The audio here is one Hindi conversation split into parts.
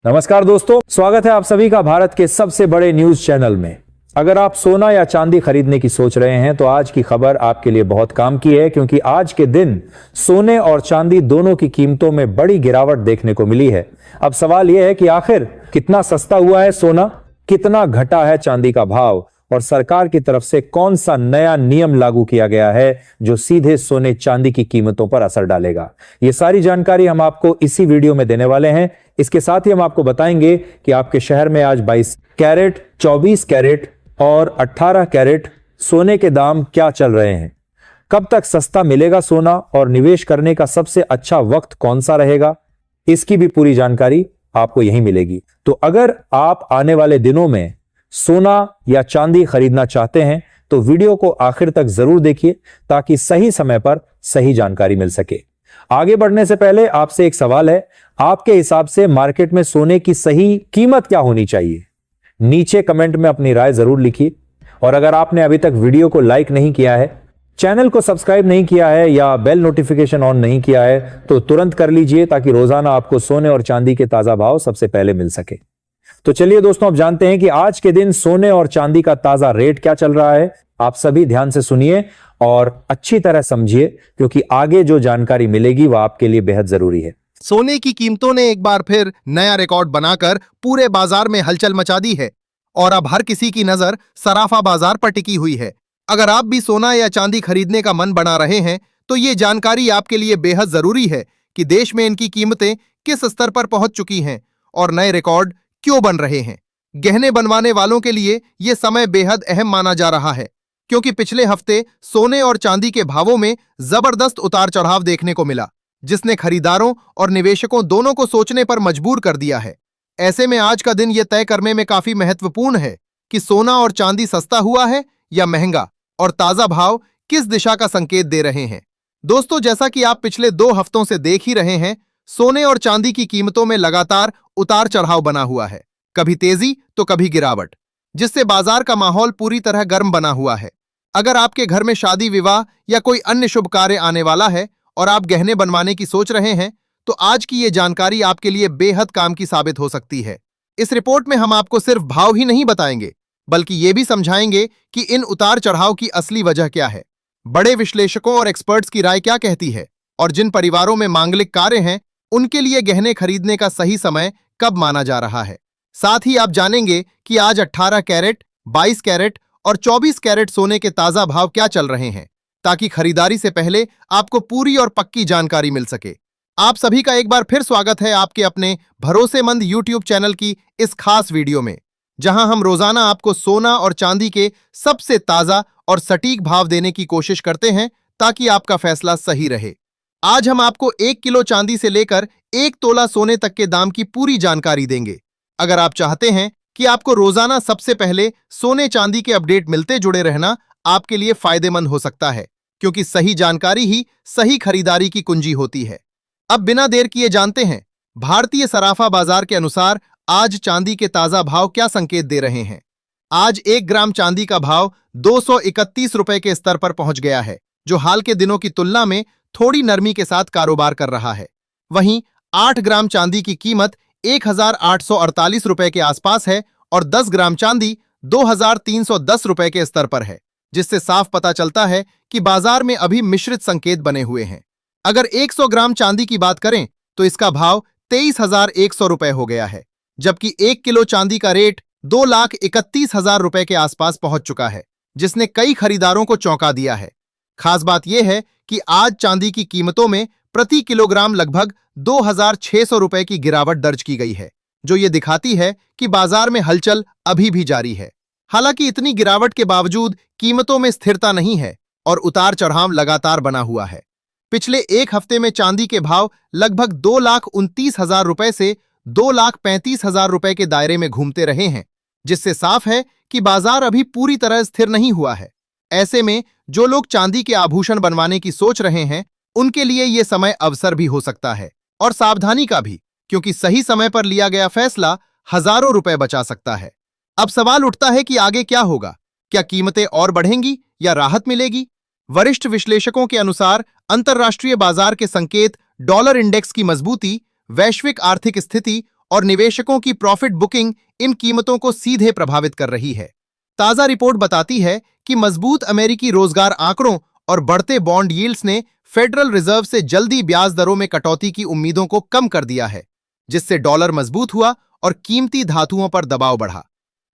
नमस्कार दोस्तों, स्वागत है आप सभी का भारत के सबसे बड़े न्यूज चैनल में। अगर आप सोना या चांदी खरीदने की सोच रहे हैं तो आज की खबर आपके लिए बहुत काम की है, क्योंकि आज के दिन सोने और चांदी दोनों की कीमतों में बड़ी गिरावट देखने को मिली है। अब सवाल यह है कि आखिर कितना सस्ता हुआ है सोना, कितना घटा है चांदी का भाव और सरकार की तरफ से कौन सा नया नियम लागू किया गया है जो सीधे सोने चांदी की कीमतों पर असर डालेगा। ये सारी जानकारी हम आपको इसी वीडियो में देने वाले हैं। इसके साथ ही हम आपको बताएंगे कि आपके शहर में आज 22 कैरेट, 24 कैरेट और 18 कैरेट सोने के दाम क्या चल रहे हैं, कब तक सस्ता मिलेगा सोना और निवेश करने का सबसे अच्छा वक्त कौन सा रहेगा, इसकी भी पूरी जानकारी आपको यहीं मिलेगी। तो अगर आप आने वाले दिनों में सोना या चांदी खरीदना चाहते हैं तो वीडियो को आखिर तक जरूर देखिए ताकि सही समय पर सही जानकारी मिल सके। आगे बढ़ने से पहले आपसे एक सवाल है, आपके हिसाब से मार्केट में सोने की सही कीमत क्या होनी चाहिए? नीचे कमेंट में अपनी राय जरूर लिखिए। और अगर आपने अभी तक वीडियो को लाइक नहीं किया है, चैनल को सब्सक्राइब नहीं किया है या बेल नोटिफिकेशन ऑन नहीं किया है तो तुरंत कर लीजिए ताकि रोजाना आपको सोने और चांदी के ताजा भाव सबसे पहले मिल सके। तो चलिए दोस्तों, अब जानते हैं कि आज के दिन सोने और चांदी का ताजा रेट क्या चल रहा है। आप सभी ध्यान से सुनिए और अच्छी तरह समझिए, क्योंकि आगे जो जानकारी मिलेगी वह आपके लिए बेहद जरूरी है। सोने की कीमतों ने एक बार फिर नया रिकॉर्ड बनाकर पूरे बाजार में हलचल मचा दी है और अब हर किसी की नजर सराफा बाजार पर टिकी हुई है। अगर आप भी सोना या चांदी खरीदने का मन बना रहे हैं तो ये जानकारी आपके लिए बेहद जरूरी है कि देश में इनकी कीमतें किस स्तर पर पहुंच चुकी हैं और नए रिकॉर्ड क्यों बन रहे हैं। गहने बनवाने वालों के लिए यह समय बेहद अहम माना जा रहा है, क्योंकि पिछले हफ्ते सोने और चांदी के भावों में जबरदस्त उतार चढ़ाव देखने को मिला, जिसने खरीदारों और निवेशकों दोनों को सोचने पर मजबूर कर दिया है। ऐसे में आज का दिन यह तय करने में काफी महत्वपूर्ण है कि सोना और चांदी सस्ता हुआ है या महंगा, और ताजा भाव किस दिशा का संकेत दे रहे हैं। दोस्तों, जैसा कि आप पिछले 2 हफ्तों से देख ही रहे हैं, सोने और चांदी की कीमतों में लगातार उतार चढ़ाव बना हुआ है, कभी तेजी तो कभी गिरावट, जिससे बाजार का माहौल पूरी तरह गर्म बना हुआ है। अगर आपके घर में शादी, विवाह या कोई अन्य शुभ कार्य आने वाला है और आप गहने बनवाने की सोच रहे हैं तो आज की ये जानकारी आपके लिए बेहद काम की साबित हो सकती है। इस रिपोर्ट में हम आपको सिर्फ भाव ही नहीं बताएंगे, बल्कि ये भी समझाएंगे कि इन उतार चढ़ाव की असली वजह क्या है, बड़े विश्लेषकों और एक्सपर्ट्स की राय क्या कहती है, और जिन परिवारों में मांगलिक कार्य हैं उनके लिए गहने खरीदने का सही समय कब माना जा रहा है। साथ ही आप जानेंगे कि आज 18 कैरेट, 22 कैरेट और 24 कैरेट सोने के ताजा भाव क्या चल रहे हैं, ताकि खरीदारी से पहले आपको पूरी और पक्की जानकारी मिल सके। आप सभी का एक बार फिर स्वागत है आपके अपने भरोसेमंद YouTube चैनल की इस खास वीडियो में, जहां हम रोजाना आपको सोना और चांदी के सबसे ताजा और सटीक भाव देने की कोशिश करते हैं ताकि आपका फैसला सही रहे। आज हम आपको 1 किलो चांदी से लेकर 1 तोला सोने तक के दाम की पूरी जानकारी देंगे। अगर आप चाहते हैं कि आपको रोजाना सबसे पहले सोने चांदी के अपडेट मिलते जुड़े रहना आपके लिए फायदेमंद हो सकता है, क्योंकि सही जानकारी ही सही खरीदारी की कुंजी होती है। अब बिना देर किए जानते हैं भारतीय सराफा बाजार के अनुसार आज चांदी के ताजा भाव क्या संकेत दे रहे हैं। आज 1 ग्राम चांदी का भाव 231 रुपए के स्तर पर पहुंच गया है, जो हाल के दिनों की तुलना में थोड़ी नरमी के साथ कारोबार कर रहा है। वहीं 8 ग्राम चांदी की कीमत 1848 रुपए के आसपास है और 10 ग्राम चांदी 2310 रुपए के स्तर पर है, जिससे साफ पता चलता है कि बाजार में अभी मिश्रित संकेत बने हुए हैं। अगर 100 ग्राम चांदी की बात करें तो इसका भाव 23,100 रुपए हो गया है, जबकि 1 किलो चांदी का रेट 2,31,000 रुपए के आसपास पहुंच चुका है, जिसने कई खरीदारों को चौंका दिया है। खास बात यह है कि आज चांदी की कीमतों में प्रति किलोग्राम लगभग 2,600 रुपए की गिरावट दर्ज की गई है, जो ये दिखाती है कि बाजार में हलचल अभी भी जारी है। हालांकि इतनी गिरावट के बावजूद कीमतों में स्थिरता नहीं है और उतार चढ़ाव लगातार बना हुआ है। पिछले 1 हफ्ते में चांदी के भाव लगभग 2,29,000 रुपए से 2,35,000 रुपए के दायरे में घूमते रहे हैं, जिससे साफ है कि बाजार अभी पूरी तरह स्थिर नहीं हुआ है। ऐसे में जो लोग चांदी के आभूषण बनवाने की सोच रहे हैं उनके लिए यह समय अवसर भी हो सकता है और सावधानी का भी, क्योंकि सही समय पर लिया गया फैसला हजारों रुपए बचा सकता है। अब सवाल उठता है कि आगे क्या होगा, क्या कीमतें और बढ़ेंगी या राहत मिलेगी? वरिष्ठ विश्लेषकों के अनुसार अंतर्राष्ट्रीय बाजार के संकेत डॉलर इंडेक्स की मजबूती, वैश्विक आर्थिक स्थिति और निवेशकों की प्रॉफिट बुकिंग इन कीमतों को सीधे प्रभावित कर रही है। ताजा रिपोर्ट बताती है कि मजबूत अमेरिकी रोजगार आंकड़ों और बढ़ते बॉन्ड यील्ड्स ने फेडरल रिजर्व से जल्दी ब्याज दरों में कटौती की उम्मीदों को कम कर दिया है, जिससे डॉलर मजबूत हुआ और कीमती धातुओं पर दबाव बढ़ा।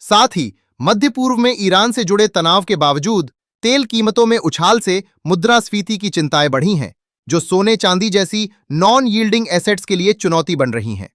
साथ ही मध्य पूर्व में ईरान से जुड़े तनाव के बावजूद तेल कीमतों में उछाल से मुद्रास्फीति की चिंताएं बढ़ी हैं, जो सोने चांदी जैसी नॉन यील्डिंग एसेट्स के लिए चुनौती बन रही हैं।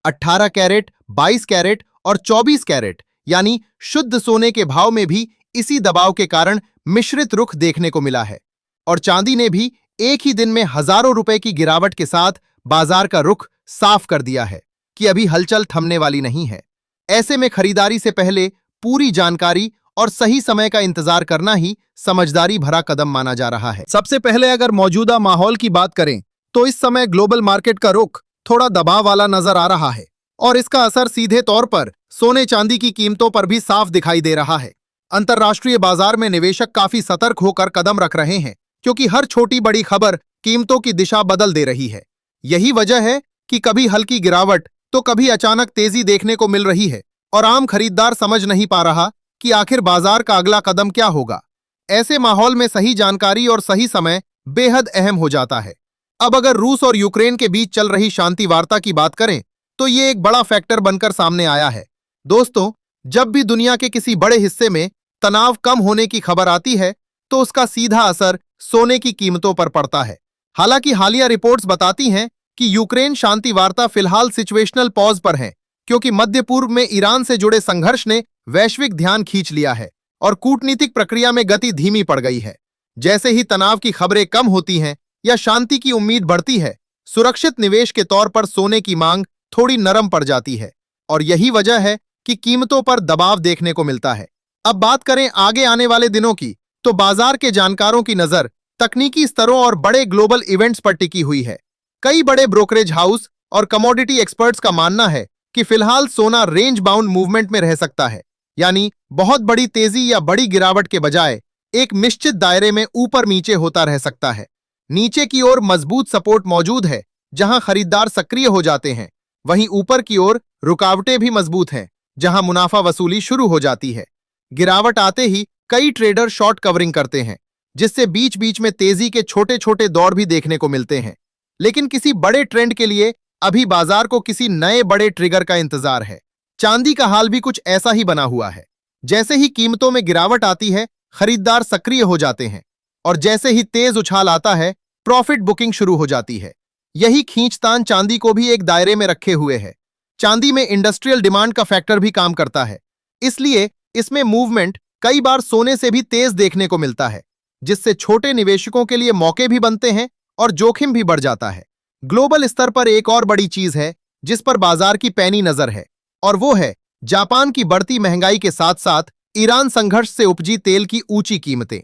18 कैरेट, 22 कैरेट और 24 कैरेट यानी शुद्ध सोने के भाव में भी इसी दबाव के कारण मिश्रित रुख देखने को मिला है और चांदी ने भी एक ही दिन में हजारों रुपए की गिरावट के साथ बाजार का रुख साफ कर दिया है कि अभी हलचल थमने वाली नहीं है। ऐसे में खरीदारी से पहले पूरी जानकारी और सही समय का इंतजार करना ही समझदारी भरा कदम माना जा रहा है। सबसे पहले अगर मौजूदा माहौल की बात करें तो इस समय ग्लोबल मार्केट का रुख थोड़ा दबाव वाला नजर आ रहा है और इसका असर सीधे तौर पर सोने चांदी की कीमतों पर भी साफ दिखाई दे रहा है। अंतर्राष्ट्रीय बाजार में निवेशक काफी सतर्क होकर कदम रख रहे हैं, क्योंकि हर छोटी बड़ी खबर कीमतों की दिशा बदल दे रही है। यही वजह है कि कभी हल्की गिरावट तो कभी अचानक तेजी देखने को मिल रही है और आम खरीदार समझ नहीं पा रहा कि आखिर बाजार का अगला कदम क्या होगा। ऐसे माहौल में सही जानकारी और सही समय बेहद अहम हो जाता है। अब अगर रूस और यूक्रेन के बीच चल रही शांति वार्ता की बात करें तो ये एक बड़ा फैक्टर बनकर सामने आया है। दोस्तों, जब भी दुनिया के किसी बड़े हिस्से में तनाव कम होने की खबर आती है तो उसका सीधा असर सोने की कीमतों पर पड़ता है। हालांकि हालिया रिपोर्ट्स बताती हैं कि यूक्रेन शांति वार्ता फिलहाल सिचुएशनल पॉज पर है, क्योंकि मध्य पूर्व में ईरान से जुड़े संघर्ष ने वैश्विक ध्यान खींच लिया है और कूटनीतिक प्रक्रिया में गति धीमी पड़ गई है। जैसे ही तनाव की खबरें कम होती हैं या शांति की उम्मीद बढ़ती है, सुरक्षित निवेश के तौर पर सोने की मांग थोड़ी नरम पड़ जाती है और यही वजह है कि कीमतों पर दबाव देखने को मिलता है। अब बात करें आगे आने वाले दिनों की, तो बाजार के जानकारों की नजर तकनीकी स्तरों और बड़े ग्लोबल इवेंट्स पर टिकी हुई है। कई बड़े ब्रोकरेज हाउस और कमोडिटी एक्सपर्ट्स का मानना है कि फिलहाल सोना रेंज बाउंड मूवमेंट में रह सकता है, यानी बहुत बड़ी तेजी या बड़ी गिरावट के बजाय एक निश्चित दायरे में ऊपर नीचे होता रह सकता है। नीचे की ओर मजबूत सपोर्ट मौजूद है जहां खरीदार सक्रिय हो जाते हैं, वहीं ऊपर की ओर रुकावटें भी मजबूत हैं जहां मुनाफा वसूली शुरू हो जाती है। गिरावट आते ही कई ट्रेडर शॉर्ट कवरिंग करते हैं, जिससे बीच बीच में तेजी के छोटे छोटे दौर भी देखने को मिलते हैं। लेकिन किसी बड़े ट्रेंड के लिए अभी बाजार को किसी नए बड़े ट्रिगर का इंतजार है। चांदी का हाल भी कुछ ऐसा ही बना हुआ है। जैसे ही कीमतों में गिरावट आती है, खरीदार सक्रिय हो जाते हैं और जैसे ही तेज उछाल आता है, प्रॉफिट बुकिंग शुरू हो जाती है। यही खींचतान चांदी को भी एक दायरे में रखे हुए है। चांदी में इंडस्ट्रियल डिमांड का फैक्टर भी काम करता है, इसलिए इसमें मूवमेंट कई बार सोने से भी तेज देखने को मिलता है, जिससे छोटे निवेशकों के लिए मौके भी बनते हैं और जोखिम भी बढ़ जाता है। ग्लोबल स्तर पर एक और बड़ी चीज है जिस पर बाजार की पैनी नजर है, और वो है जापान की बढ़ती महंगाई के साथ साथ ईरान संघर्ष से उपजी तेल की ऊंची कीमतें।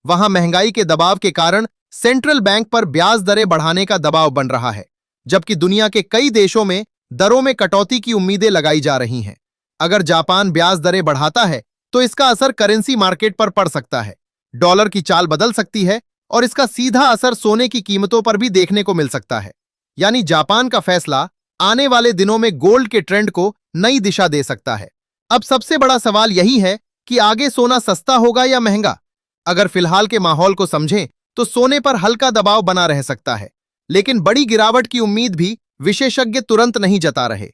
वहां महंगाई के दबाव के कारण सेंट्रल बैंक पर ब्याज दरें बढ़ाने का दबाव बन रहा है, जबकि दुनिया के कई देशों में दरों में कटौती की उम्मीदें लगाई जा रही हैं। अगर जापान ब्याज दरें बढ़ाता है तो इसका असर करेंसी मार्केट पर पड़ सकता है। डॉलर की चाल बदल सकती है और इसका सीधा असर सोने की कीमतों पर भी देखने को मिल सकता है। यानी जापान का फैसला आने वाले दिनों में गोल्ड के ट्रेंड को नई दिशा दे सकता है। अब सबसे बड़ा सवाल यही है कि आगे सोना सस्ता होगा या महंगा। अगर फिलहाल के माहौल को समझें तो सोने पर हल्का दबाव बना रह सकता है, लेकिन बड़ी गिरावट की उम्मीद भी विशेषज्ञ तुरंत नहीं जता रहे।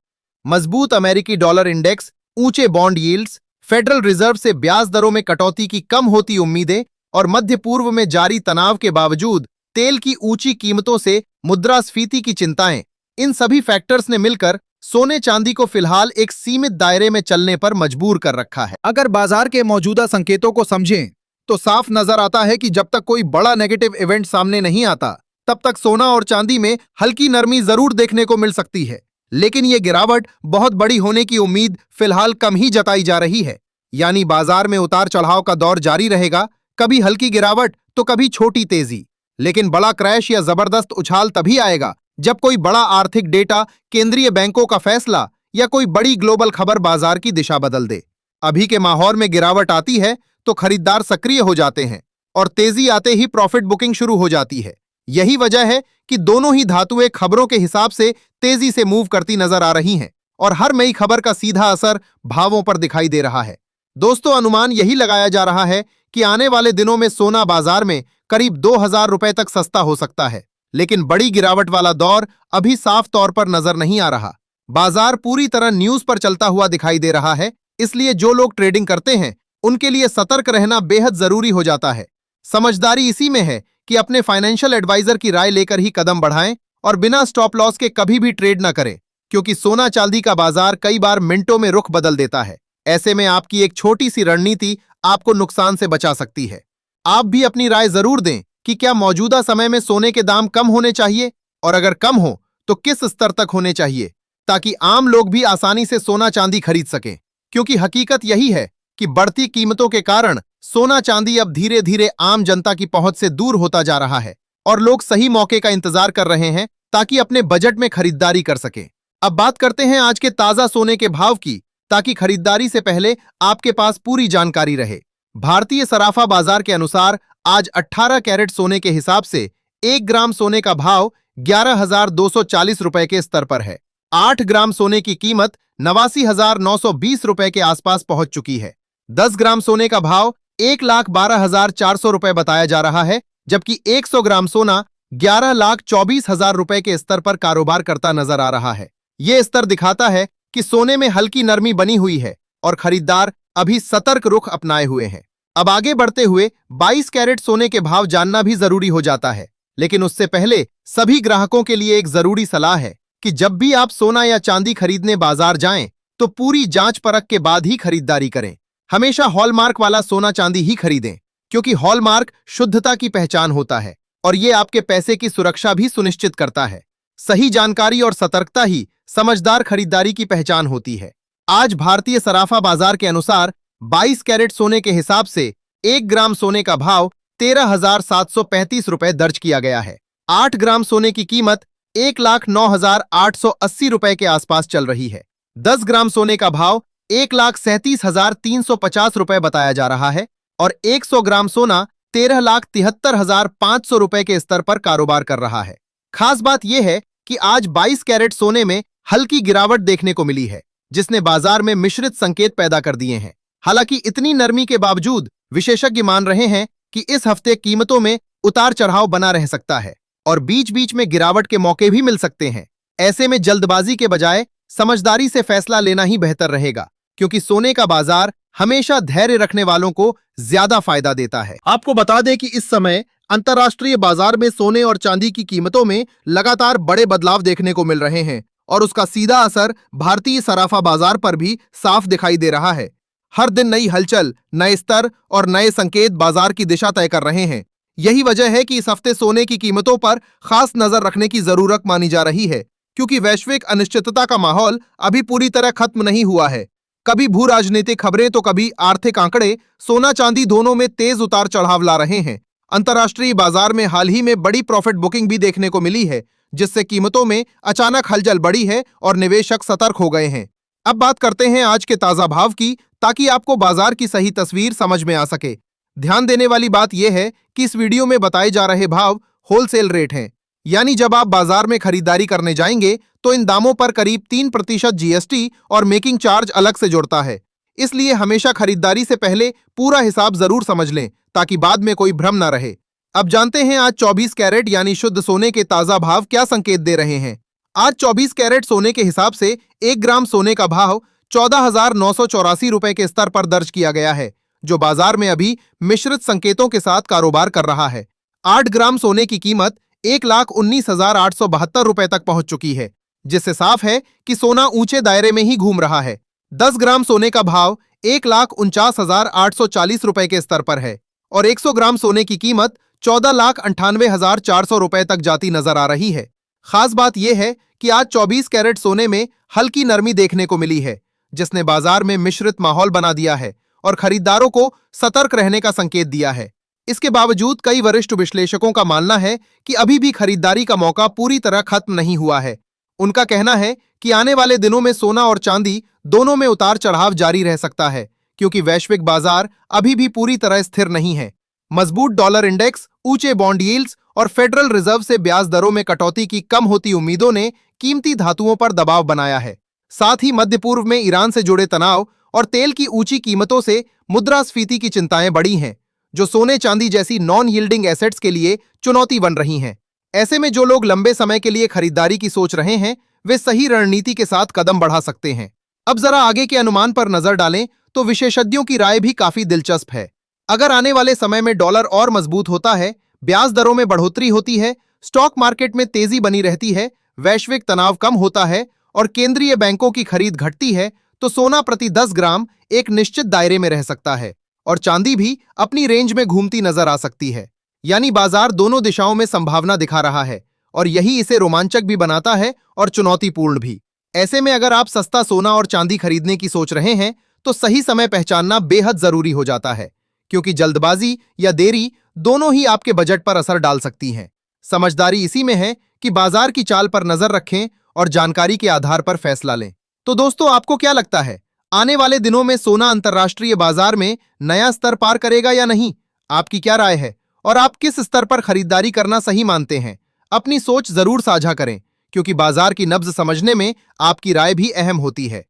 मजबूत अमेरिकी डॉलर इंडेक्स, ऊंचे बॉन्ड यील्ड्स, फेडरल रिजर्व से ब्याज दरों में कटौती की कम होती उम्मीदें और मध्य पूर्व में जारी तनाव के बावजूद तेल की ऊंची कीमतों से मुद्रास्फीति की चिंताएं, इन सभी फैक्टर्स ने मिलकर सोने चांदी को फिलहाल एक सीमित दायरे में चलने पर मजबूर कर रखा है। अगर बाजार के मौजूदा संकेतों को समझें तो साफ नजर आता है कि जब तक कोई बड़ा नेगेटिव इवेंट सामने नहीं आता, तब तक सोना और चांदी में हल्की नरमी जरूर देखने को मिल सकती है। लेकिन ये गिरावट बहुत बड़ी होने की उम्मीद फिलहाल कम ही जताई जा रही है। यानी बाजार में उतार चढ़ाव का दौर जारी रहेगा, कभी हल्की गिरावट तो कभी छोटी तेजी। लेकिन बड़ा क्रैश या जबरदस्त उछाल तभी आएगा जब कोई बड़ा आर्थिक डेटा, केंद्रीय बैंकों का फैसला या कोई बड़ी ग्लोबल खबर बाजार की दिशा बदल दे। अभी के माहौल में गिरावट आती है तो खरीदार सक्रिय हो जाते हैं और तेजी आते ही प्रॉफिट बुकिंग शुरू हो जाती है। यही वजह है कि दोनों ही धातुएं खबरों के हिसाब से तेजी से मूव करती नजर आ रही हैं और हर नई खबर का सीधा असर भावों पर दिखाई दे रहा है। दोस्तों, अनुमान यही लगाया जा रहा है कि आने वाले दिनों में सोना बाजार में करीब 2000 रुपए तक सस्ता हो सकता है। लेकिन बड़ी गिरावट वाला दौर अभी साफ तौर पर नजर नहीं आ रहा। बाजार पूरी तरह न्यूज पर चलता हुआ दिखाई दे रहा है, इसलिए जो लोग ट्रेडिंग करते हैं उनके लिए सतर्क रहना बेहद जरूरी हो जाता है। समझदारी इसी में है कि अपने फाइनेंशियल एडवाइजर की राय लेकर ही कदम बढ़ाएं और बिना स्टॉप लॉस के कभी भी ट्रेड न करें, क्योंकि सोना चांदी का बाजार कई बार मिनटों में रुख बदल देता है। ऐसे में आपकी एक छोटी सी रणनीति आपको नुकसान से बचा सकती है। आप भी अपनी राय जरूर दें कि क्या मौजूदा समय में सोने के दाम कम होने चाहिए, और अगर कम हो तो किस स्तर तक होने चाहिए, ताकि आम लोग भी आसानी से सोना चांदी खरीद सकें। क्योंकि हकीकत यही है कि बढ़ती कीमतों के कारण सोना चांदी अब धीरे धीरे आम जनता की पहुंच से दूर होता जा रहा है और लोग सही मौके का इंतजार कर रहे हैं ताकि अपने बजट में खरीदारी कर सकें। अब बात करते हैं आज के ताजा सोने के भाव की, ताकि खरीदारी से पहले आपके पास पूरी जानकारी रहे। भारतीय सराफा बाजार के अनुसार आज 18 कैरेट सोने के हिसाब से 1 ग्राम सोने का भाव 11,240 रुपए के स्तर पर है। 8 ग्राम सोने की कीमत 89,920 रुपए के आसपास पहुंच चुकी है। 10 ग्राम सोने का भाव 1,12,400 रुपए बताया जा रहा है, जबकि 100 ग्राम सोना 11,24,000 रुपए के स्तर पर कारोबार करता नजर आ रहा है। ये स्तर दिखाता है कि सोने में हल्की नरमी बनी हुई है और खरीदार अभी सतर्क रुख अपनाए हुए हैं। अब आगे बढ़ते हुए 22 कैरेट सोने के भाव जानना भी जरूरी हो जाता है, लेकिन उससे पहले सभी ग्राहकों के लिए एक जरूरी सलाह है कि जब भी आप सोना या चांदी खरीदने बाजार जाएं, तो पूरी जांच परख के बाद ही खरीदारी करें। हमेशा हॉलमार्क वाला सोना चांदी ही खरीदें, क्योंकि हॉलमार्क शुद्धता की पहचान होता है और ये आपके पैसे की सुरक्षा भी सुनिश्चित करता है। सही जानकारी और सतर्कता ही समझदार खरीदारी की पहचान होती है। आज भारतीय सराफा बाजार के अनुसार 22 कैरेट सोने के हिसाब से 1 ग्राम सोने का भाव 13,735 रुपए दर्ज किया गया है। 8 ग्राम सोने की कीमत 1,09,880 रुपए के आसपास चल रही है। 10 ग्राम सोने का भाव 1,37,350 रुपए बताया जा रहा है और 100 ग्राम सोना 13,73,500 रुपए के स्तर पर कारोबार कर रहा है। खास बात यह है कि आज 22 कैरेट सोने में हल्की गिरावट देखने को मिली है, जिसने बाजार में मिश्रित संकेत पैदा कर दिए हैं। हालांकि इतनी नरमी के बावजूद विशेषज्ञ मान रहे हैं कि इस हफ्ते कीमतों में उतार चढ़ाव बना रह सकता है और बीच बीच में गिरावट के मौके भी मिल सकते हैं। ऐसे में जल्दबाजी के बजाय समझदारी से फैसला लेना ही बेहतर रहेगा, क्योंकि सोने का बाजार हमेशा धैर्य रखने वालों को ज्यादा फायदा देता है। आपको बता दें कि इस समय अंतर्राष्ट्रीय बाजार में सोने और चांदी की कीमतों में लगातार बड़े बदलाव देखने को मिल रहे हैं और उसका सीधा असर भारतीय सराफा बाजार पर भी साफ दिखाई दे रहा है। हर दिन नई हलचल, नए स्तर और नए संकेत बाजार की दिशा तय कर रहे हैं। यही वजह है कि इस हफ्ते सोने की कीमतों पर खास नजर रखने की जरूरत मानी जा रही है, क्योंकि वैश्विक अनिश्चितता का माहौल अभी पूरी तरह खत्म नहीं हुआ है। कभी भू राजनीतिक खबरें तो कभी आर्थिक आंकड़े सोना चांदी दोनों में तेज उतार चढ़ाव ला रहे हैं। अंतर्राष्ट्रीय बाजार में हाल ही में बड़ी प्रॉफिट बुकिंग भी देखने को मिली है, जिससे कीमतों में अचानक हलचल बढ़ी है और निवेशक सतर्क हो गए हैं। अब बात करते हैं आज के ताजा भाव की, ताकि आपको बाजार की सही तस्वीर समझ में आ सके। ध्यान देने वाली बात यह है कि इस वीडियो में बताए जा रहे भाव होलसेल रेट हैं, यानी जब आप बाजार में खरीदारी करने जाएंगे तो इन दामों पर करीब 3% जीएसटी और मेकिंग चार्ज अलग से जुड़ता है। इसलिए हमेशा खरीदारी से पहले पूरा हिसाब जरूर समझ लें, ताकि बाद में कोई भ्रम न रहे। अब जानते हैं आज 24 कैरेट यानी शुद्ध सोने के ताजा भाव क्या संकेत दे रहे हैं। आज 24 कैरेट सोने के हिसाब से 1 ग्राम सोने का भाव 14,984 रुपए के स्तर पर दर्ज किया गया है, जो बाजार में अभी मिश्रित संकेतों के साथ कारोबार कर रहा है। 8 ग्राम सोने की कीमत 1,19,872 रुपए तक पहुंच चुकी है, जिससे साफ है कि सोना ऊंचे दायरे में ही घूम रहा है। 10 ग्राम सोने का भाव 1,49,840 रुपए के स्तर पर है और 100 ग्राम सोने की कीमत 14,98,400 रुपए तक जाती नजर आ रही है। खास बात यह है कि आज 24 कैरेट सोने में हल्की नरमी देखने को मिली है, जिसने बाजार में मिश्रित माहौल बना दिया है और खरीदारों को सतर्क रहने का संकेत दिया है। इसके बावजूद कई वरिष्ठ विश्लेषकों का मानना है कि अभी भी खरीदारी का मौका पूरी तरह खत्म नहीं हुआ है। उनका कहना है कि आने वाले दिनों में सोना और चांदी दोनों में उतार चढ़ाव जारी रह सकता है, क्योंकि वैश्विक बाजार अभी भी पूरी तरह स्थिर नहीं है। मजबूत डॉलर इंडेक्स, ऊंचे बॉन्ड यील्ड्स और फेडरल रिजर्व से ब्याज दरों में कटौती की कम होती उम्मीदों ने कीमती धातुओं पर दबाव बनाया है, साथ ही मध्य पूर्व में ईरान से जुड़े तनाव और तेल की ऊंची कीमतों से मुद्रास्फीति की चिंताएं बढ़ी हैं, जो सोने चांदी जैसी नॉन यील्डिंग एसेट्स के लिए चुनौती बन रही हैं। ऐसे में जो लोग लंबे समय के लिए खरीदारी की सोच रहे हैं, वे सही रणनीति के साथ कदम बढ़ा सकते हैं। अब जरा आगे के अनुमान पर नजर डालें तो विशेषज्ञों की राय भी काफी दिलचस्प है। अगर आने वाले समय में डॉलर और मजबूत होता है, ब्याज दरों में बढ़ोतरी होती है, स्टॉक मार्केट में तेजी बनी रहती है, वैश्विक तनाव कम होता है और केंद्रीय बैंकों की खरीद घटती है, तो सोना प्रति 10 ग्राम एक निश्चित दायरे में रह सकता है और चांदी भी अपनी रेंज में घूमती नजर आ सकती है। यानी बाजार दोनों दिशाओं में संभावना दिखा रहा है और यही इसे रोमांचक भी बनाता है और चुनौतीपूर्ण भी। ऐसे में अगर आप सस्ता सोना और चांदी खरीदने की सोच रहे हैं तो सही समय पहचानना बेहद जरूरी हो जाता है, क्योंकि जल्दबाजी या देरी दोनों ही आपके बजट पर असर डाल सकती हैं। समझदारी इसी में है कि बाजार की चाल पर नजर रखें और जानकारी के आधार पर फैसला लें। तो दोस्तों, आपको क्या लगता है, आने वाले दिनों में सोना अंतर्राष्ट्रीय बाजार में नया स्तर पार करेगा या नहीं? आपकी क्या राय है और आप किस स्तर पर खरीदारी करना सही मानते हैं? अपनी सोच जरूर साझा करें, क्योंकि बाजार की नब्ज समझने में आपकी राय भी अहम होती है।